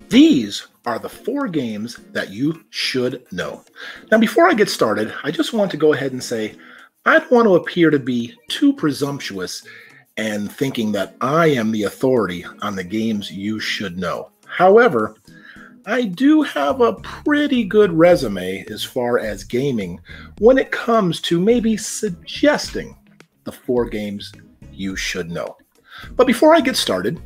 These are the 4 games that you should know. Now, before I get started, I just want to go ahead and say I don't want to appear to be too presumptuous and thinking that I am the authority on the games you should know. However, I do have a pretty good resume as far as gaming when it comes to maybe suggesting the 4 games you should know. But before I get started,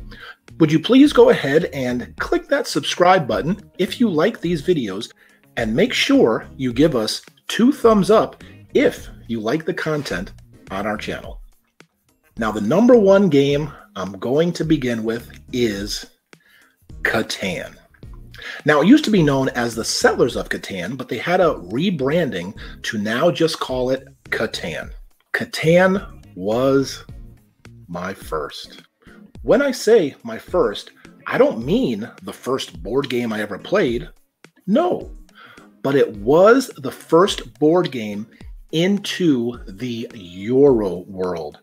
would you please go ahead and click that subscribe button if you like these videos, and make sure you give us 2 thumbs up if you like the content on our channel. Now, the number 1 game I'm going to begin with is Catan. Now, it used to be known as the Settlers of Catan, but they had a rebranding to now just call it Catan. Catan was my first. When I say my first, I don't mean the first board game I ever played. No, but it was the first board game into the Euro world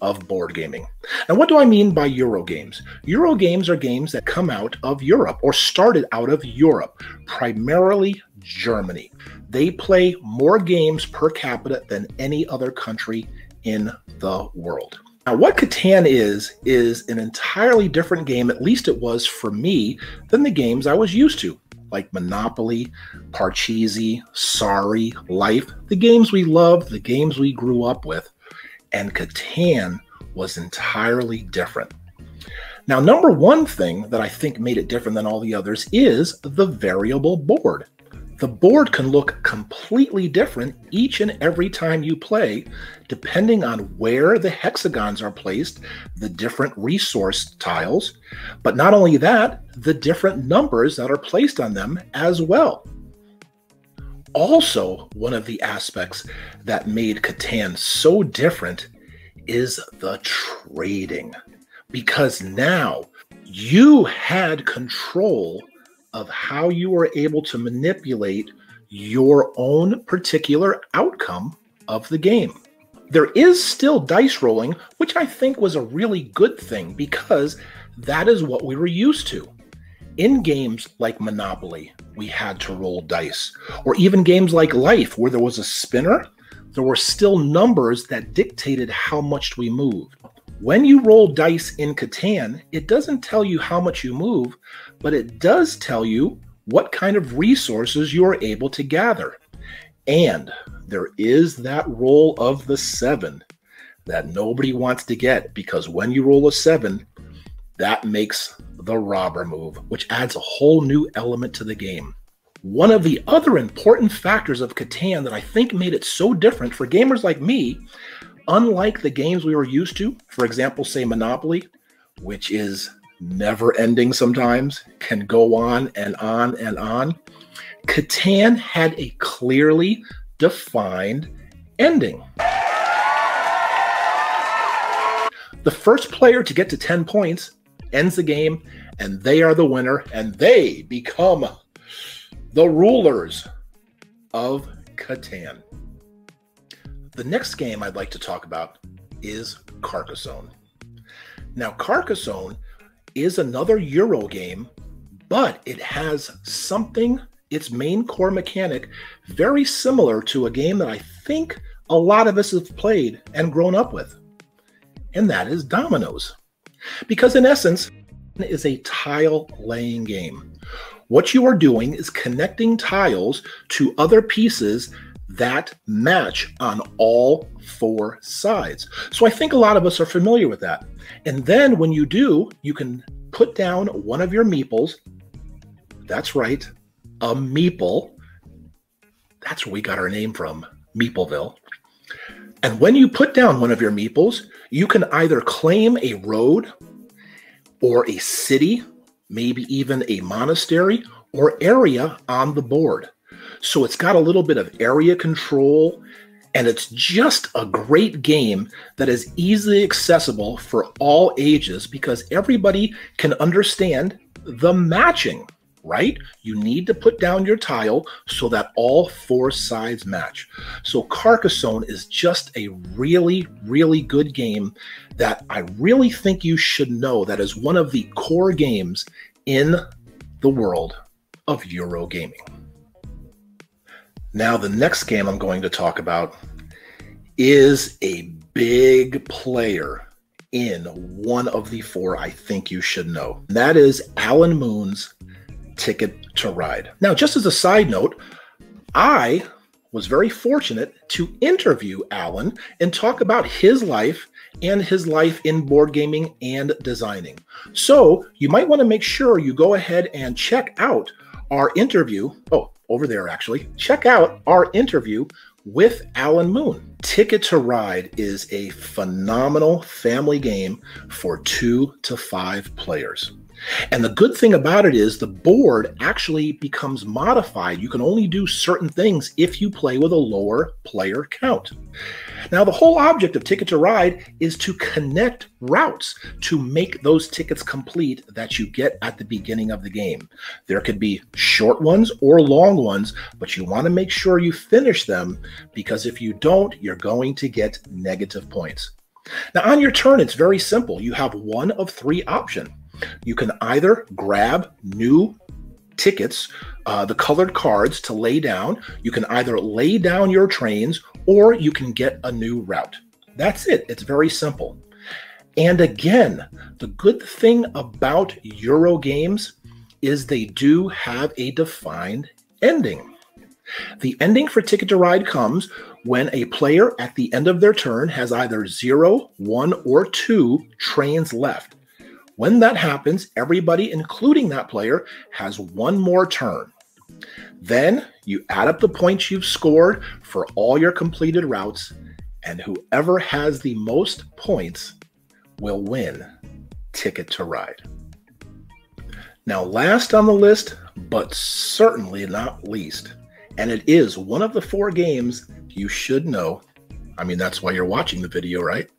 of board gaming. And what do I mean by Euro games? Euro games are games that come out of Europe or started out of Europe, primarily Germany. They play more games per capita than any other country in the world. Now, what Catan is an entirely different game, at least it was for me, than the games I was used to, like Monopoly, Parcheesi, Sorry, Life, the games we loved, the games we grew up with. And Catan was entirely different. Now, number 1 thing that I think made it different than all the others is the variable board. The board can look completely different each and every time you play, depending on where the hexagons are placed, the different resource tiles, but not only that, the different numbers that are placed on them as well. Also, one of the aspects that made Catan so different is the trading, because now you had control of how you were able to manipulate your own particular outcome of the game. There is still dice rolling, which I think was a really good thing because that is what we were used to. In games like Monopoly, we had to roll dice, or even games like Life, where there was a spinner, there were still numbers that dictated how much we moved. When you roll dice in Catan, it doesn't tell you how much you move, but it does tell you what kind of resources you are able to gather. And there is that roll of the 7 that nobody wants to get, because when you roll a 7, that makes the robber move, which adds a whole new element to the game. One of the other important factors of Catan that I think made it so different for gamers like me, unlike the games we were used to, for example, say Monopoly, which is never ending sometimes, can go on and on and on, Catan had a clearly defined ending. The first player to get to 10 points ends the game, and they are the winner, and they become the rulers of Catan. The next game I'd like to talk about is Carcassonne. Now, Carcassonne is another Euro game, but it has something, its main core mechanic, very similar to a game that I think a lot of us have played and grown up with, and that is dominoes. Because in essence, it is a tile-laying game. What you are doing is connecting tiles to other pieces that match on all 4 sides. So I think a lot of us are familiar with that. And then when you do, you can put down one of your meeples. That's right, a meeple. That's where we got our name from, Meepleville. And when you put down one of your meeples, you can either claim a road or a city, maybe even a monastery or area on the board. So it's got a little bit of area control, and it's just a great game that is easily accessible for all ages because everybody can understand the matching, right? You need to put down your tile so that all 4 sides match. So Carcassonne is just a really, really good game that I really think you should know. That is one of the core games in the world of Eurogaming. Now, the next game I'm going to talk about is a big player in one of the four I think you should know. And that is Alan Moon's Ticket to Ride. Now, just as a side note, I was very fortunate to interview Alan and talk about his life and his life in board gaming and designing. So you might want to make sure you go ahead and check out our interview. Oh, over there, actually. Check out our interview with Alan Moon. Ticket to Ride is a phenomenal family game for 2 to 5 players. And the good thing about it is the board actually becomes modified. You can only do certain things if you play with a lower player count. Now, the whole object of Ticket to Ride is to connect routes to make those tickets complete that you get at the beginning of the game. There could be short ones or long ones, but you want to make sure you finish them, because if you don't, you're going to get negative points. Now, on your turn, it's very simple. You have one of 3 options. You can either grab new tickets, the colored cards to lay down. You can either lay down your trains, or you can get a new route. That's it. It's very simple. And again, the good thing about Euro games is they do have a defined ending. The ending for Ticket to Ride comes when a player at the end of their turn has either 0, 1, or 2 trains left. When that happens, everybody, including that player, has one more turn. Then you add up the points you've scored for all your completed routes, and whoever has the most points will win Ticket to Ride. Now, last on the list, but certainly not least, and it is one of the 4 games you should know. I mean, that's why you're watching the video, right?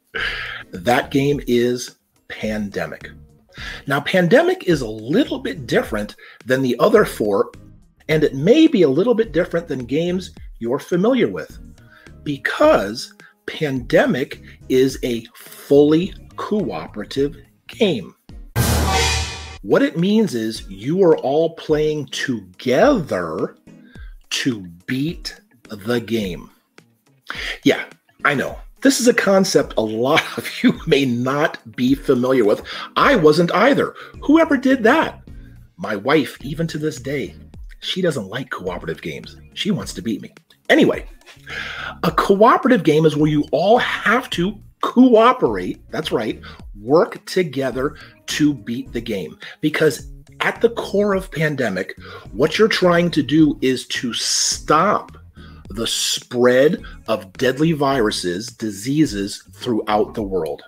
That game is Pandemic. Now, Pandemic is a little bit different than the other 4, and it may be a little bit different than games you're familiar with, because Pandemic is a fully cooperative game. What it means is you are all playing together to beat the game. Yeah, I know. This is a concept a lot of you may not be familiar with. I wasn't either. Whoever did that? My wife, even to this day, she doesn't like cooperative games. She wants to beat me. Anyway, a cooperative game is where you all have to cooperate. That's right. Work together to beat the game. Because at the core of Pandemic, what you're trying to do is to stop the spread of deadly viruses, diseases throughout the world.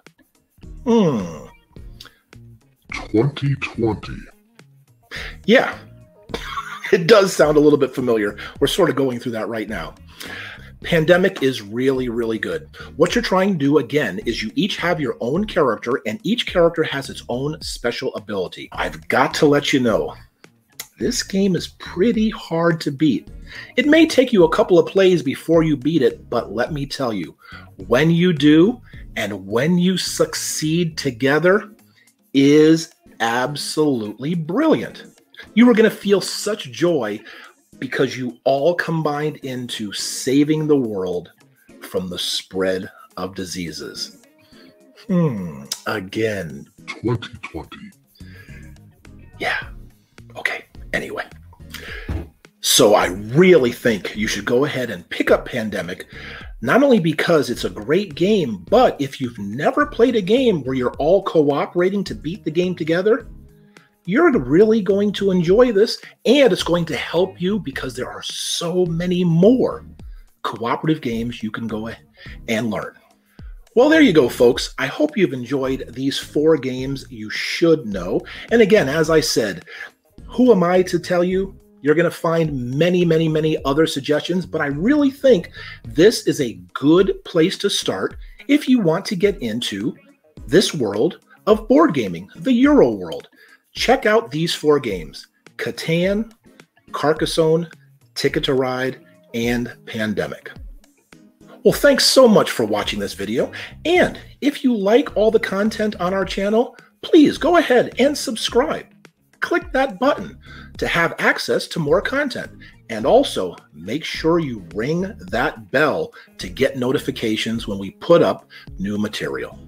2020. Yeah, it does sound a little bit familiar. We're sort of going through that right now. Pandemic is really, really good. What you're trying to do, again, is you each have your own character, and each character has its own special ability. I've got to let you know, this game is pretty hard to beat. It may take you a couple of plays before you beat it, but let me tell you, when you do, and when you succeed together, is absolutely brilliant. You are going to feel such joy because you all combined into saving the world from the spread of diseases. Again. 2020. Yeah. Okay. Anyway. So I really think you should go ahead and pick up Pandemic, not only because it's a great game, but if you've never played a game where you're all cooperating to beat the game together, you're really going to enjoy this, and it's going to help you because there are so many more cooperative games you can go and learn. Well, there you go, folks. I hope you've enjoyed these 4 games you should know. And again, as I said, who am I to tell you? You're going to find many, many, many other suggestions, but I really think this is a good place to start if you want to get into this world of board gaming, the Euro world. Check out these 4 games: Catan, Carcassonne, Ticket to Ride, and Pandemic. Well, thanks so much for watching this video, and if you like all the content on our channel, please go ahead and subscribe. Click that button to have access to more content. And also, make sure you ring that bell to get notifications when we put up new material.